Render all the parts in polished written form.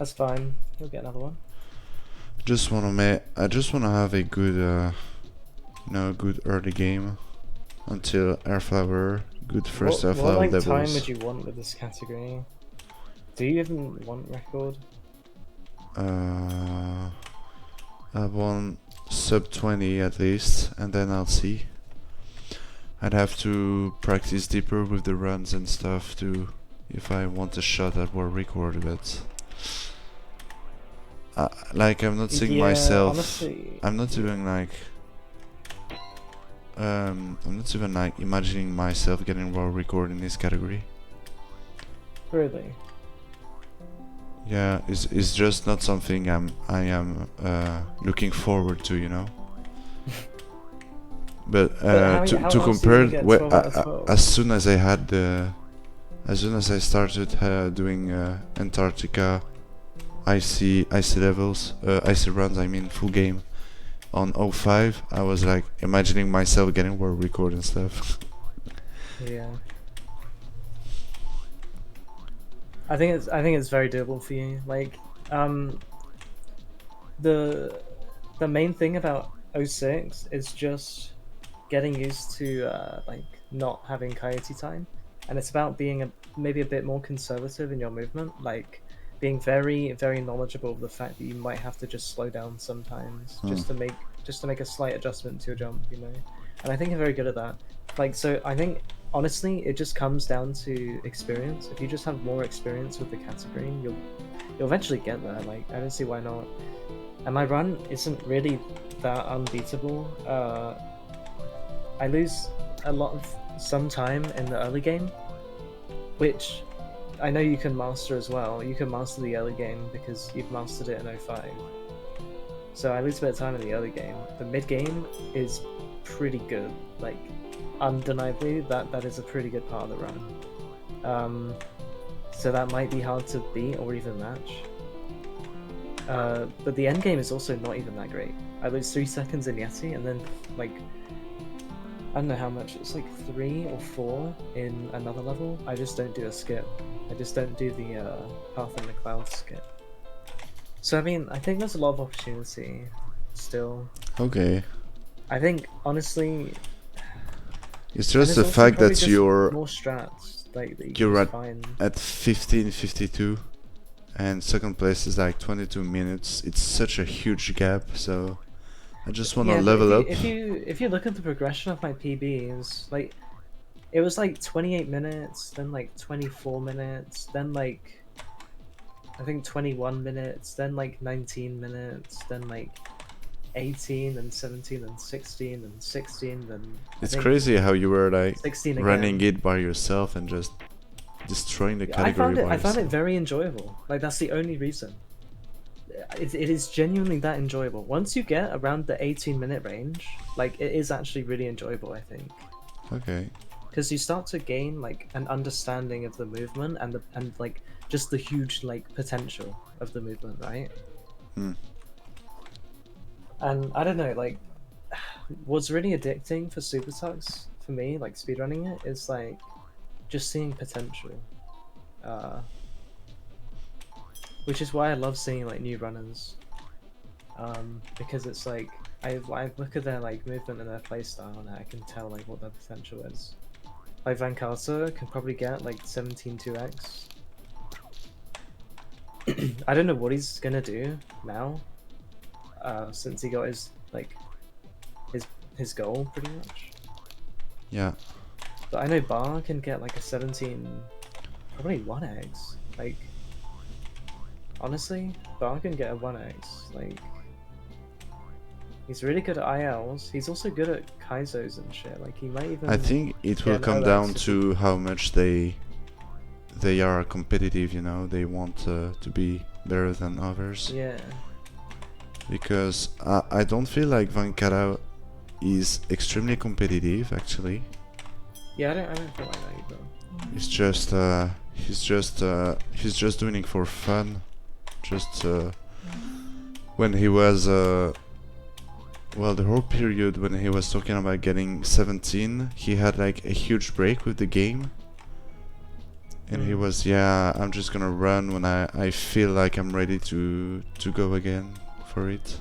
That's fine. You'll get another one. I just wanna have a good, good early game until Airflower, good first What Airflower like time levels. would you want with this category? Do you even want record? I want sub 20 at least, and then I'll see. I'd have to practice deeper with the runs and stuff too, if I want a shot at world record, but like I'm not seeing Yeah, myself. honestly. I'm not even like imagining myself getting world record in this category. Really? Yeah, it's just not something I am looking forward to, you know. But But to how to else are you compare, gonna get 12 out of 12? as soon as I had as soon as I started doing Antarctica icy levels, icy runs, I mean full game on 05, I was like imagining myself getting world record and stuff. Yeah. I think it's very doable for you. Like, the main thing about 06 is just getting used to like not having coyote time, and it's about being maybe a bit more conservative in your movement, like being very knowledgeable of the fact that you might have to just slow down sometimes Hmm. just to make a slight adjustment to your jump, you know. And I think you're very good at that. Like, so I think honestly it just comes down to experience. If you just have more experience with the category, you'll eventually get there. Like, I don't see why not. And my run isn't really that unbeatable. I lose a lot of some time in the early game, which I know you can master as well. You can master the early game because you've mastered it in 05. So I lose a bit of time in the early game. The mid game is pretty good. Like, undeniably, that is a pretty good part of the run. So that might be hard to beat or even match. But the end game is also not even that great. I lose 3 seconds in Yeti, and then like I don't know how much, it's like 3 or 4 in another level. I just don't do a skip. I just don't do the Path in the Clouds skip. So I mean, I think there's a lot of opportunity still. Okay. I think honestly, It's and just there's the also fact probably that just more strats like that you can you're just find. at 15:52 and second place is like 22 minutes. It's such a huge gap, so I just want to Yeah, but level up. if you look at the progression of my PBs, like it was like 28 minutes, then like 24 minutes, then like I think 21 minutes, then like 19 minutes, then like 18 and 17 and 16 and 16, then I It's think crazy how you were like 16 running again. it by yourself and just destroying the Yeah, I category found it by I found it yourself. very enjoyable. Like, that's the only reason. It is genuinely that enjoyable. Once you get around the 18-minute range, like it is actually really enjoyable, I think. Okay. Because you start to gain like an understanding of the movement and like just the huge like potential of the movement, right? Hmm. And I don't know, like what's really addicting for SuperTux for me, like speedrunning it, is like just seeing potential. Uh, which is why I love seeing like new runners. Because it's like I look at their like movement and their playstyle and I can tell like what their potential is. Like Van Carter can probably get like 17.2x. I don't know what he's gonna do now, since he got his like his goal pretty much. Yeah. But I know Bar can get like a 17, probably 1x. Like, honestly, Bar can get a 1x. Like, he's really good at ILs. He's also good at Kaizos and shit. Like, he might I even think it will get an come OX down if he... to how much they are competitive, you know. They want to be better than others. Yeah. Because I don't feel like Vankara is extremely competitive actually. Yeah, I don't feel like that either. It's just he's just doing it for fun. Just when he was well, the whole period when he was talking about getting 17, he had like a huge break with the game. and he was, yeah, I'm just gonna run when I feel like I'm ready to go again for it.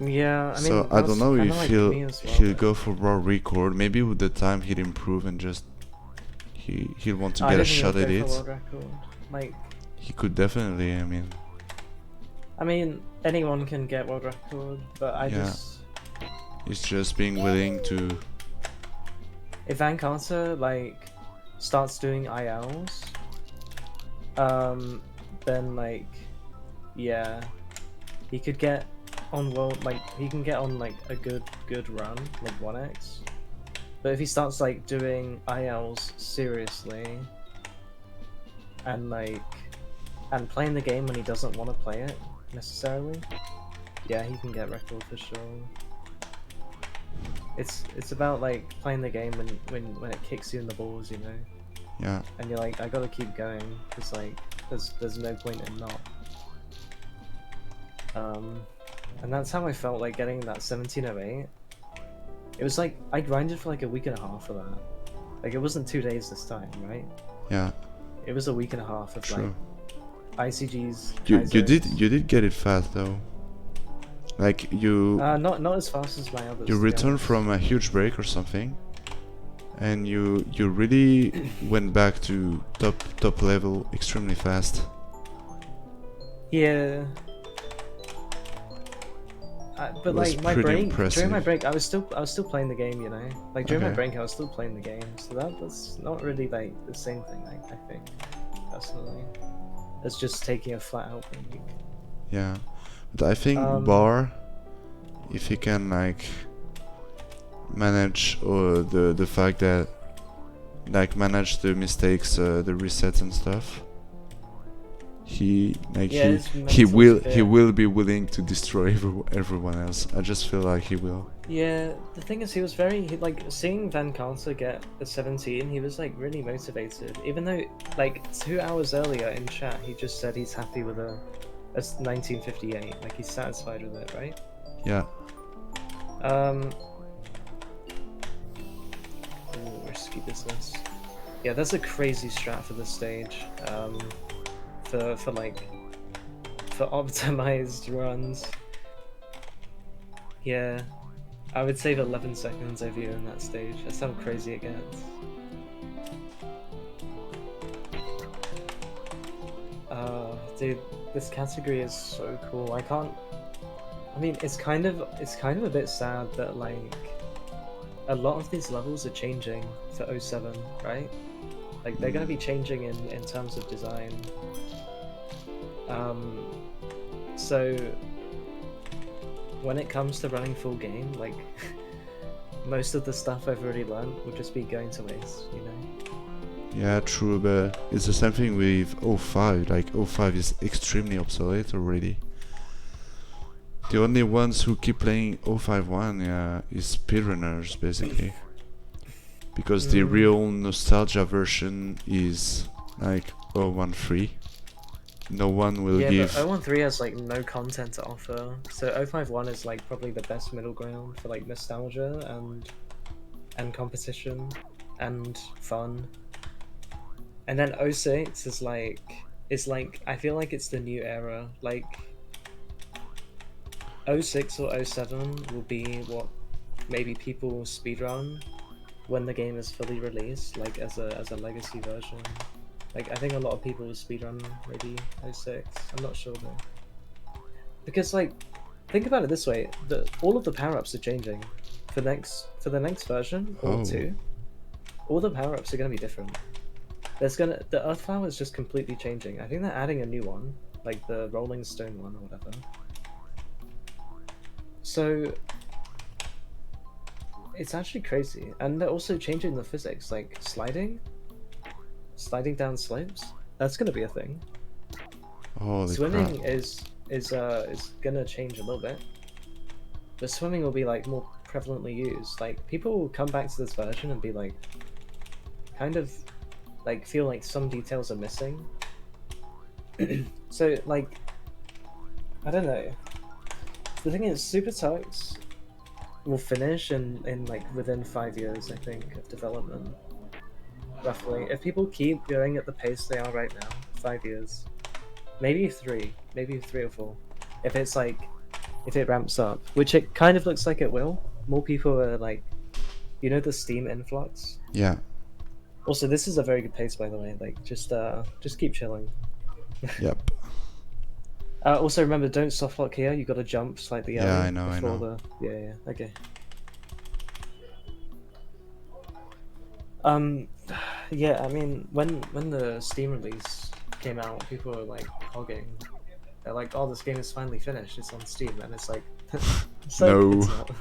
Yeah, I So mean, I that don't was know kind of if like he'll me as well. he'll go for raw record. Maybe with the time he'll improve and just he'll want to I get a don't think he'll shot at go for it. world record. Like, He could definitely. I mean, anyone can get world record, but I Yeah. just He's just being willing to. if Van Carter like starts doing ILs, then like, yeah, he could get on world like he can get on like a good run like 1x. But if he starts like doing ILs seriously and playing the game when he doesn't want to play it necessarily, yeah, he can get record for sure. It's about like playing the game when it kicks you in the balls, you know. Yeah. And you're like, I gotta keep going because like there's no point in not. And that's how I felt like getting that 1708. It was like I grinded for like a week and a half for that. Like it wasn't 2 days this time, right? Yeah. It was a week and a half of True. like ICGs. You did get it fast though. Like you not as fast as my others. you returned from a huge break or something, and you really went back to top level extremely fast. Yeah. But like my break during my break, I was still playing the game, you know. Like during my break, I was still playing the game, so that's not really like the same thing. I think personally, it's just taking a flat out break. Yeah, but I think Bar, if he can like manage the fact that like manage the mistakes, the resets and stuff. He will be willing to destroy everyone else. I just feel like he will. Yeah, the thing is, he was very like seeing Van Carter get a 17. He was like really motivated, even though like 2 hours earlier in chat he just said he's happy with a 1958. Like he's satisfied with it, right? Yeah. Ooh, risky business. Yeah, that's a crazy strat for this stage. For optimized runs. Yeah, I would save 11 seconds over you in that stage. That's how crazy it gets. Dude, this category is so cool. I mean, it's kind of a bit sad that like a lot of these levels are changing for 07, right? Like they're gonna be changing in terms of design. So when it comes to running full game, like most of the stuff I've already learned will just be going to waste, you know? Yeah, true, but it's the same thing with 05. Like 05 is extremely obsolete already. The only ones who keep playing 051 is speedrunners basically. Because the real nostalgia version is like 013. No one will give. Yeah, but 013 has like no content to offer. So 051 is like probably the best middle ground for like nostalgia and competition and fun. And then 06 is like I feel like it's the new era. Like 06 or 07 will be what maybe people will speedrun when the game is fully released, like as a legacy version. Like I think a lot of people will speedrun maybe 06. I'm not sure though. Because like think about it this way, all of the power-ups are changing. For the next version, or 2, all the power-ups are gonna be different. The Earth Flower is just completely changing. I think they're adding a new one, like the Rolling Stone one or whatever. So it's actually crazy, and they're also changing the physics, like sliding down slopes. That's gonna be a thing. Holy Swimming crap. is gonna change a little bit, but swimming will be like more prevalently used. Like people will come back to this version and be like, kind of like feel like some details are missing. So like, I don't know. The thing is, SuperTux will finish in like within 5 years, I think, of development. roughly. If people keep going at the pace they are right now, 5 years, maybe 3 or 4. If it's like, if it ramps up, which it kind of looks like it will, more people are like, you know, the Steam influx. Yeah. Also, this is a very good pace, by the way. Like, just keep chilling. Yep. Also, remember, don't softlock here. You got to jump slightly Yeah, early I know. before the. Yeah. Okay. Yeah. I mean, when the Steam release came out, people were like hogging. They're like, "Oh, this game is finally finished. It's on Steam," and it's like, No. it's not.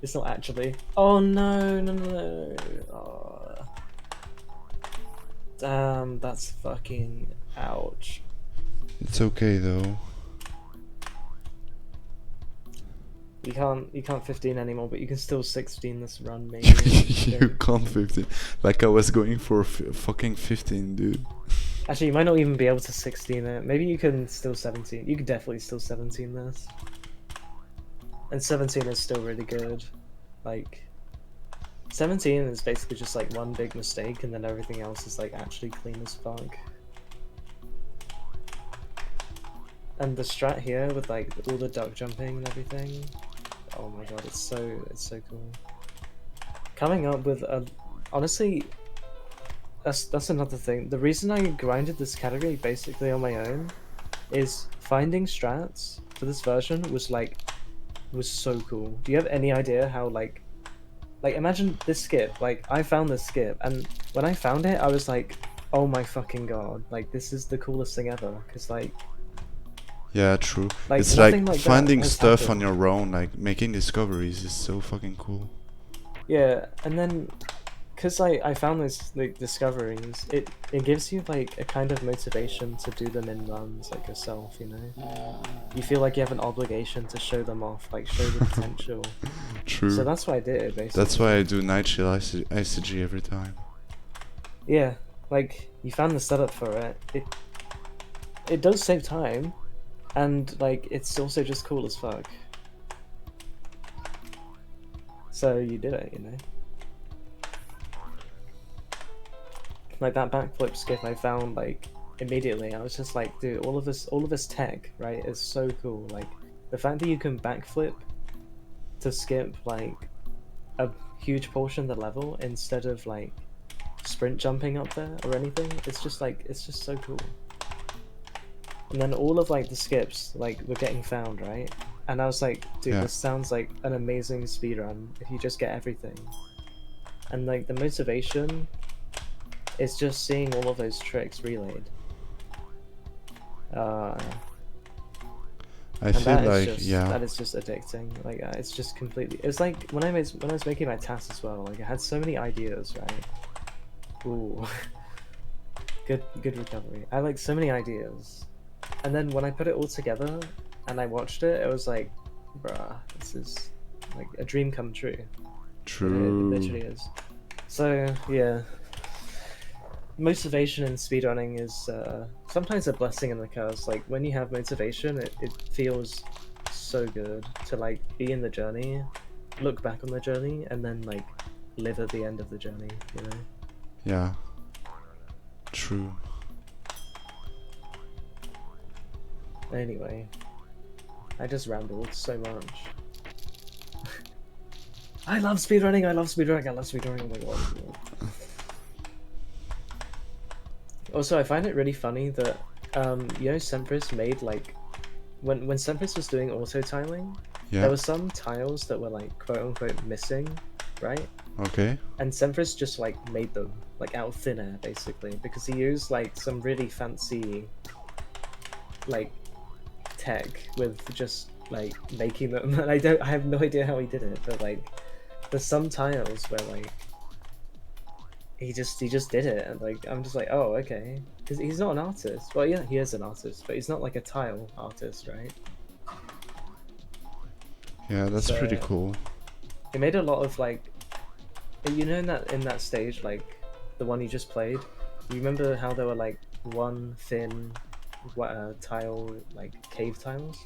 It's not actually. Oh no. Oh. Damn, that's fucking ouch. It's okay though. You can't 15 anymore, but you can still 16 this run, maybe. You can't 15. Like I was going for fucking 15, dude. Actually, you might not even be able to 16 it. Maybe you can still 17. You could definitely still 17 this. And 17 is still really good. Like, 17 is basically just like one big mistake, and then everything else is like actually clean as fuck. And the strat here with like all the duck jumping and everything. Oh my god, it's so cool. Coming up with a, honestly, that's another thing. The reason I grinded this category basically on my own is finding strats for this version was so cool. Do you have any idea how like imagine this skip, like I found this skip, and when I found it I was like, oh my fucking god, like this is the coolest thing ever, because like Yeah, true. like It's nothing like like that finding has stuff on happened. your own, like making discoveries is so fucking cool. Yeah, and then because I found those like discoveries, it gives you like a kind of motivation to do them in runs like yourself, you know. You feel like you have an obligation to show them off, like show the potential. True. So that's what I did basically. That's why I do night chill ICG every time. Yeah, like you found the setup for it. It does save time, and like it's also just cool as fuck. So you did it, you know. Like that backflip skip I found like immediately. I was just like, dude, all of this tech, right, is so cool. Like the fact that you can backflip to skip like a huge portion of the level instead of like sprint jumping up there or anything. It's just so cool. And then all of like the skips like were getting found, right? And I was like, dude, Yeah. this sounds like an amazing speedrun if you just get everything. And like the motivation is just seeing all of those tricks relayed. I feel like, yeah. That is just addicting. Like it's just completely. It's like when I was making my tasks as well. Like I had so many ideas, right? Ooh, good recovery. I had like so many ideas, and then when I put it all together and I watched it, it was like, bruh, this is like a dream come true. True. You know, it literally is. So yeah. Motivation in speedrunning is sometimes a blessing and a curse. Like when you have motivation, it feels so good to like be in the journey, look back on the journey, and then like live at the end of the journey, you know? Yeah. True. Anyway, I just rambled so much. I love speedrunning, oh my god. Also, I find it really funny that, you know, Sempris made, like, when Sempris was doing auto-tiling, Yeah. there were some tiles that were, like, quote-unquote missing, right? Okay. And Sempris just, like, made them, like, out of thin air, basically, because he used, like, some really fancy, like, tech with just, like, making them, and I have no idea how he did it, but, like, there's some tiles where, like, he just did it, and like I'm just like, oh, okay, because he's not an artist. Well, yeah, he is an artist, but he's not like a tile artist, right? Yeah, that's So, pretty cool. he made a lot of like, you know, in that stage, like the one you just played. You remember how there were like one thin tile, like cave tiles?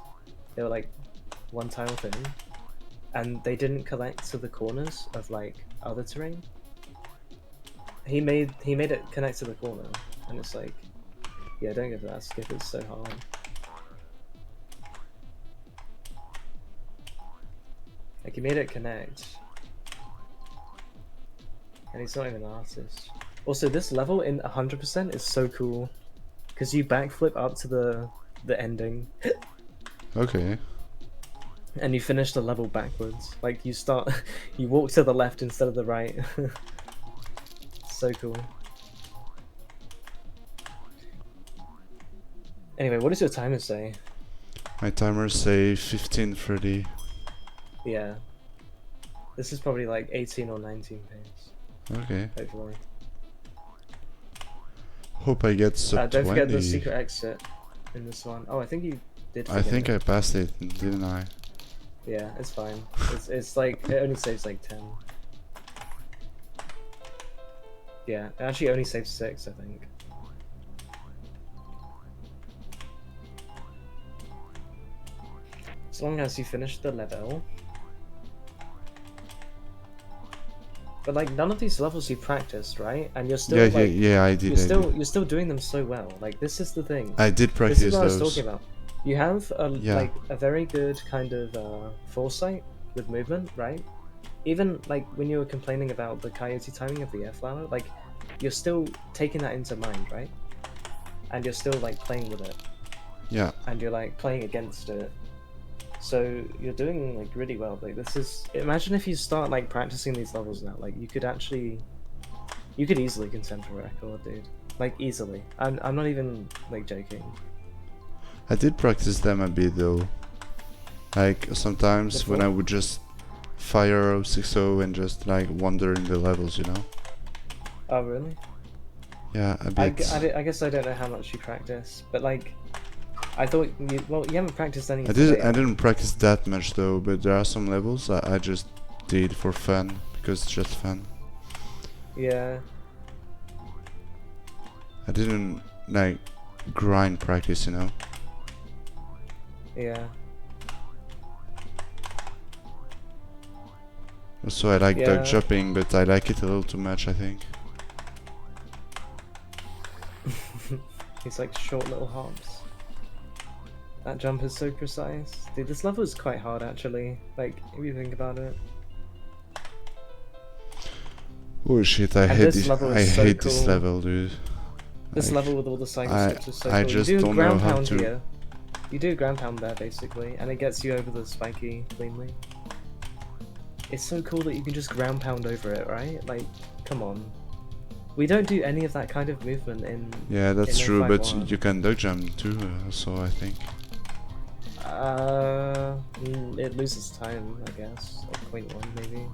They were like one tile thin, and they didn't collect to the corners of like other terrain. he made it connect to the corner, and it's like, yeah, don't go for that skip. It's so hard. Like he made it connect, and he's not even an artist. Also, this level in 100% is so cool, because you backflip up to the ending. Okay. And you finish the level backwards. Like you start, you walk to the left instead of the right. So cool. Anyway, what does your timer say? My timers say 15:30. Yeah. This is probably like 18 or 19 pace. Okay. Hopefully. Hope I get sub 20. Don't forget the secret exit in this one. Oh, I think you did. I think I passed it, didn't I? Yeah, it's fine. It's like it only saves like 10. Yeah, it actually only saves 6, I think. As long as you finish the level. But like none of these levels you practiced, right? And you're still yeah, I did. You're still doing them so well. Like this is the thing. I did practice This is what those. I was talking about. You have like a very good kind of foresight with movement, right? Even like when you were complaining about the coyote timing of the air flower, like you're still taking that into mind, right? And you're still like playing with it. Yeah. And you're like playing against it. So you're doing like really well. Like this is, imagine if you start like practicing these levels now, like you could easily contend for a record, dude. Like easily. I'm not even like joking. I did practice them a bit though. Like sometimes Before? when I would just fire 0.6.0 and just like wander in the levels, you know? Oh really? Yeah, a bit. I guess I don't know how much you practice, but like I thought you haven't practiced any. I didn't practice that much though, but there are some levels I just did for fun because it's just fun. Yeah. I didn't like grind practice, you know. Yeah. Also, I like duck jumping, but I like it a little too much, I think. It's like short little hops. That jump is so precise. Dude, this level is quite hard actually. Like, if you think about it. Oh shit, I hate this level, dude. This like, level with all the cycle skips is so cool. I just you do don't ground know how pound to... here. You do ground pound there basically, and it gets you over the spiky cleanly. It's so cool that you can just ground pound over it, right? Like, come on. We don't do any of that kind of movement in... Yeah, that's true, but 0.5.1. you can duck jump too, so I think. It loses time, I guess. Like 0.1 maybe.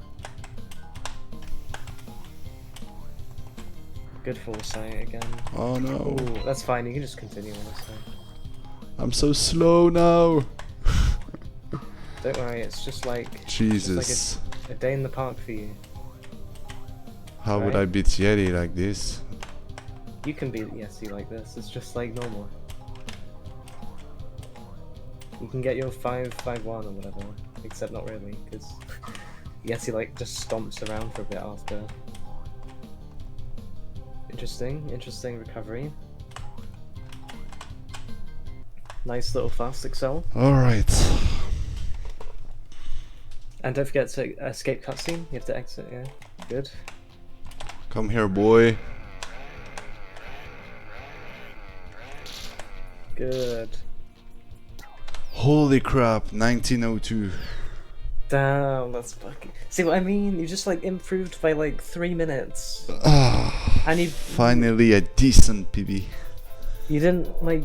Good foresight again. Oh no. Ooh, that's fine, you can just continue honestly. I'm so slow now. Don't worry, it's just like... Jesus. It's like a day in the park for you. How would I beat Yeti like this? You can beat Yeti like this, it's just like normal. You can get your 5.5.1 or whatever, except not really, because Yeti like just stomps around for a bit after. Interesting recovery. Nice little fast excel. Alright. And don't forget to escape cutscene, you have to exit, yeah. Good. Come here, boy. Good. Holy crap, 1902. Damn, that's fucking... See what I mean? You just like improved by like 3 minutes. Ah, And you... finally a decent PB. You didn't like...